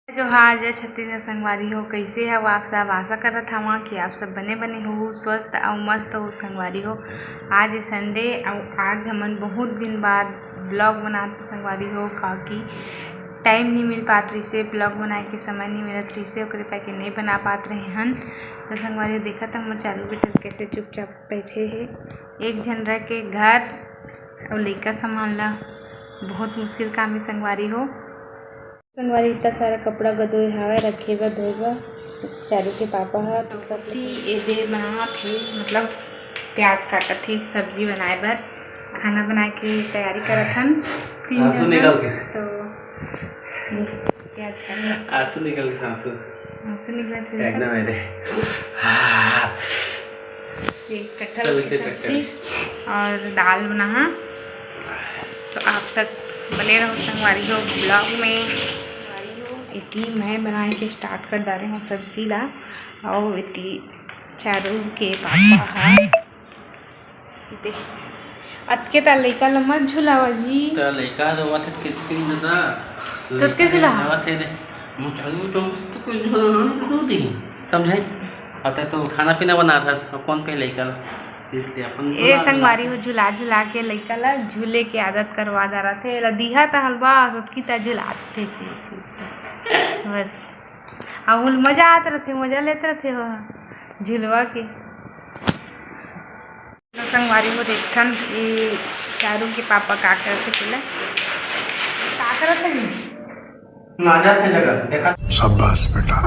जोहार जय छत्तीसगढ़ संगवारी हो। कैसे हो आप सब? आशा करत हवा कि आप सब बने हो, स्वस्थ और मस्त हो संगवारी हो। आज संडे और आज हमन बहुत दिन बाद ब्लॉग बनाते संगवारी हो, काकि टाइम नहीं मिल पात रही से, ब्लॉग बनाए के समय नहीं मिलत रही से, ओकरे पाके नहीं बना पात रहे हन। तो संगवारी देखा था हमर चालू बेटन कैसे चुपचाप बैठे है। एक झन रह के घर और लइका संभालना बहुत मुश्किल काम है संगवारी हो। संगवारी इतना सारा कपड़ा गदोए हवे रखे बर धोए बर। चारू के पापा ह तो सब एदे बनावत हे, मतलब प्याज काटत हे सब्जी बनाए बर, खाना बनाए के तैयारी करत हन। आंसू निकल किस तो प्याज काटत आंसू निकल किस आंसू निकलत हे एकदम ऐसे एक कटहल की सब्जी और दाल बना। तो आप सब बने रहो संगवारी हो ब्लॉग में। इतनी मैं बनाए के स्टार्ट कर डाले हूँ सब्जी ला, और इतनी चारू के पापा है अतके ता लइका ल मत झुलावा जी। तो लइका तो बात है किसके लिए ना तो के झुला बात है ने मुझे तो कोई झुलाने तो नहीं समझे। आता तो खाना पीना बना था कौन पे लइका इसलिए अपन ए संगवारी हो झुला झुला के लइका ला झूले के आदत करवा दा रहा थे। दिहा ता हलवा उसकी ता झुलाते थे से बस। अब मजा आते रहते, मजा लेते रहते हो झुलवा के। तो संगवारी हो देखन कि चारू के पापा का करते पहले का करत थे मजा थे जगह देखा। शाबाश बेटा।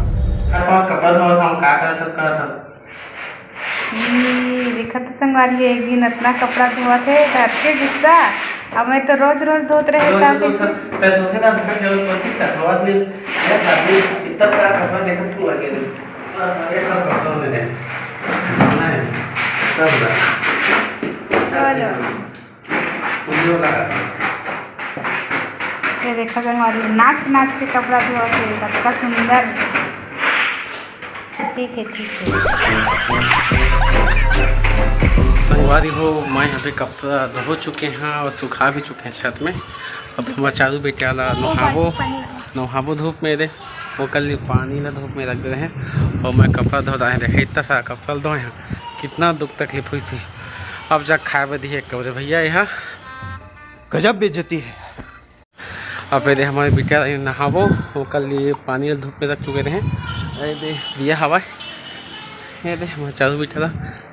पास कपड़ा धोवा था का करत था देखा तो संगवारी एक दिन इतना कपड़ा धोआ थे घर के गुस्सा। अब मैं तो रोज रोज धोत रहे था तो धोते ना भटक जाओ 25 का धोवा प्लीज ये खाली इतना सारा कपड़ा देखा स्कूल लगे ये सब कपड़ा दे दे नहीं सब चलो वीडियो का ये देखा संगवारी नाच नाच के कपड़ा धोआ थे, कितना सुंदर। ठीक है संगवारी हो मैं अभी कपड़ा धो चुके हैं और सुखा भी चुके हैं छत में। अब हमारा चालू बेटा ला नहाबो धूप में दे वो कल पानी ला धूप में रख दे हैं और मैं कपड़ा धो रहा है। देखा इतना सारा कपड़ा धोए हैं, कितना दुख तकलीफ हुई थी। अब जब खाए बदी है कब भैया यहाँ गजब बेइज्जती है। अब दे हमारे बेटा नहाबो वो कल ये पानी धूप में रख चुके थे। दे दिया हवा ये दे हमारा चालू बेटा ला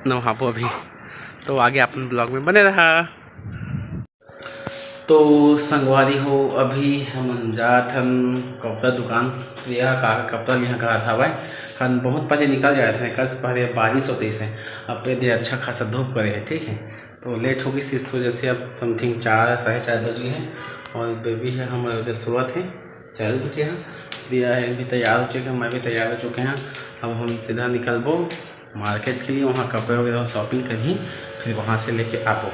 नहाबो अभी। तो आगे अपन ब्लॉग में बने रहा। तो संगवारी हो अभी हम जात हम कपड़ा दुकान यह का कपड़ा यहाँ करा था भाई हम बहुत पहले निकल जाए थे, कल पहले बारिश होती से अब दे अच्छा खासा धूप करे है। ठीक है तो लेट होगी इस वजह से अब समथिंग 4 साढ़े 4 बजे हैं और बेबी है हमारे उधर शुरुआत है चालू बेटे हैं दिया है भी तैयार हो चुके हैं, मैं भी तैयार हो चुके हैं। अब हम सीधा निकलबो मार्केट के लिए, वहाँ कपड़े वगैरह शॉपिंग करी फिर वहाँ से लेके आबो।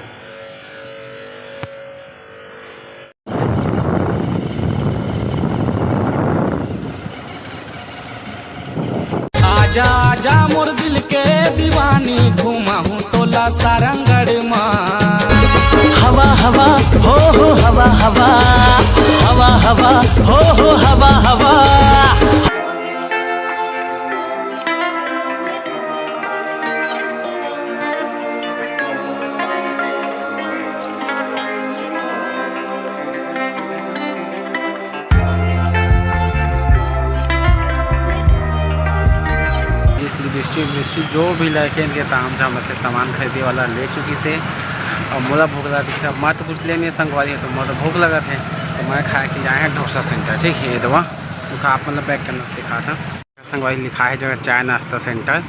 आजा आजा मोर दिल के दीवानी घुमाहूँ तोला सारंगढ़ माँ। हवा हवा हो हवा हवा हवा हवा हो हवा हवा। दृष्टि जो भी लड़के इनके ताम झाम रखे सामान खरीदे वाला ले चुकी से। और मोला भूख लगा थी अब मैं तो कुछ लेने संगवारी है तो मोला भूख लगा थे तो मैं खाए कि जाए हैं डोसा सेंटर। ठीक है ये दवा तो आप मतलब बैग के नाश्ते खा था संगवारी लिखा है जगह चाय नाश्ता सेंटर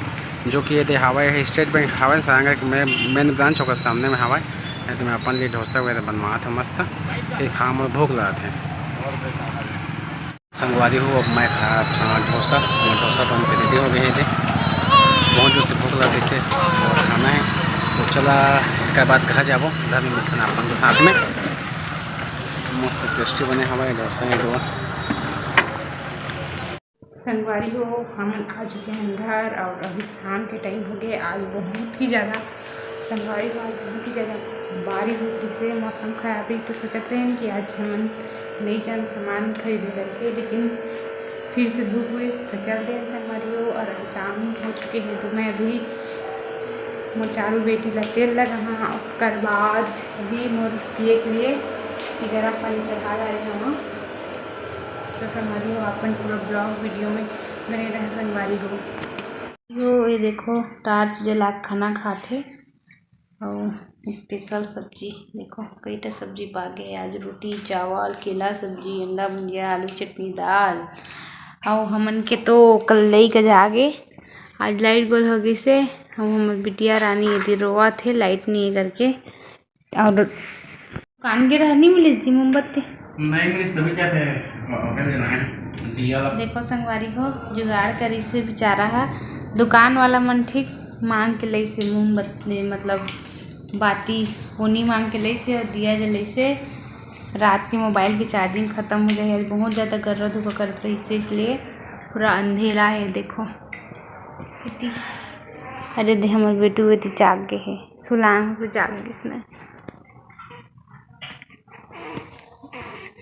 जो कि ये हवाई है स्टेट बैंक हवाई सारंगढ़ के मेन ब्रांच होगा सामने में हवाई है। तो मैं अपन लिए डोसा वगैरह बनवा था मस्त फिर खा मुझे भूख लगा थे संगवारी हो। अब मैं खाया था डोसा बन के रेडी हो गए थे, बहुत जोर से भूख लगी थे और खाना है तो चला उसके बाद घर जाबो घर में खाना अपन के साथ में मस्त टेस्टी बने हमारे डोसा है दो। संगवारी हो हम आ चुके हैं घर और अभी शाम के टाइम हो गए। आज बहुत ही ज़्यादा संगवारी हो आज बहुत ही ज़्यादा बारिश होती से मौसम खराब है तो सोचते रहे कि आज हम नहीं जान सामान खरीदे करके, लेकिन फिर से धूप हुई तो चल दे हमारी हो। और अभी शाम हो चुके हैं तो मैं अभी मोर चारू बेटी ला तेल लगा हाँ। उसके बाद अभी मोर पिए के लिए गरम पानी चढ़ा रहे हैं। तो संगवारी हो अपन पूरा ब्लॉग वीडियो में बने रहे संगवारी हो। ये देखो टार्च जला के खाना खाते और स्पेशल सब्जी देखो कईटा सब्जी पागे आज रोटी चावल केला सब्जी अंडा भुजिया आलू चटनी दाल। और हमन के तो कल लई के जागे आज लाइट गोल हो गई से हम बिटिया रानी यदि रोआ थे लाइट नहीं करके। और कान के रहनी मिली जी मोमबत्ती नहीं मिली सभी क्या थे देना है दिया देखो संगवारी हो जुगाड़ करी से बेचारा है दुकान वाला मन ठीक मांग के लई से मोमबत्ती मतलब बाती होनी मांग के लई से और दिया जलाई से। रात के मोबाइल की चार्जिंग ख़त्म हो जाए बहुत ज़्यादा गर्र धूप करते रही से इसलिए पूरा अंधेरा है देखो इतनी। अरे दे हमारे बेटू इतनी जाग गए है सुलांग तो जाग गई इसने।